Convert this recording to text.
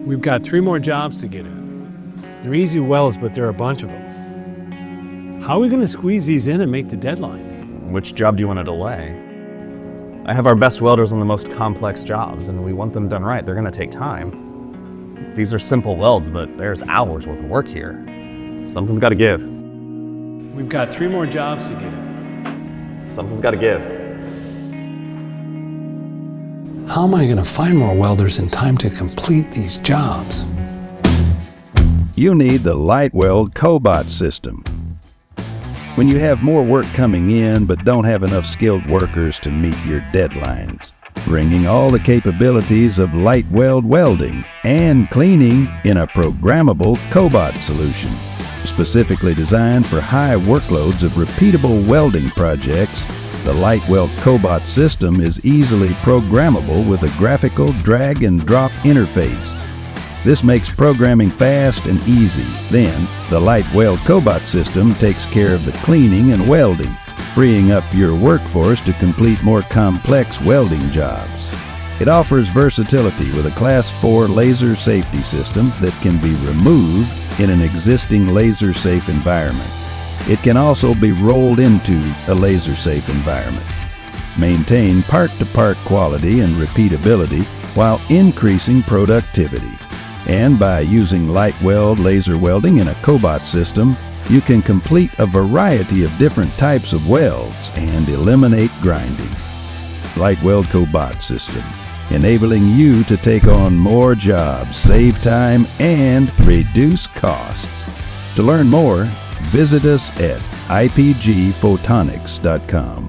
We've got 3 more jobs to get in. They're easy welds, but there are a bunch of them. How are we going to squeeze these in and make the deadline? Which job do you want to delay? I have our best welders on the most complex jobs, and we want them done right. They're going to take time. These are simple welds, but there's hours worth of work here. Something's got to give. We've got 3 more jobs to get in. Something's got to give. How am I going to find more welders in time to complete these jobs? You need the LightWELD Cobot System. When you have more work coming in but don't have enough skilled workers to meet your deadlines, bringing all the capabilities of LightWELD welding and cleaning in a programmable cobot solution, specifically designed for high workloads of repeatable welding projects. The LightWELD Cobot System is easily programmable with a graphical drag and drop interface. This makes programming fast and easy. Then, the LightWELD Cobot System takes care of the cleaning and welding, freeing up your workforce to complete more complex welding jobs. It offers versatility with a Class 4 laser safety system that can be removed in an existing laser-safe environment. It can also be rolled into a laser-safe environment. Maintain part-to-part quality and repeatability while increasing productivity. And by using LightWELD laser welding in a cobot system, you can complete a variety of different types of welds and eliminate grinding. LightWELD Cobot System, enabling you to take on more jobs, save time, and reduce costs. To learn more, visit us at ipgphotonics.com.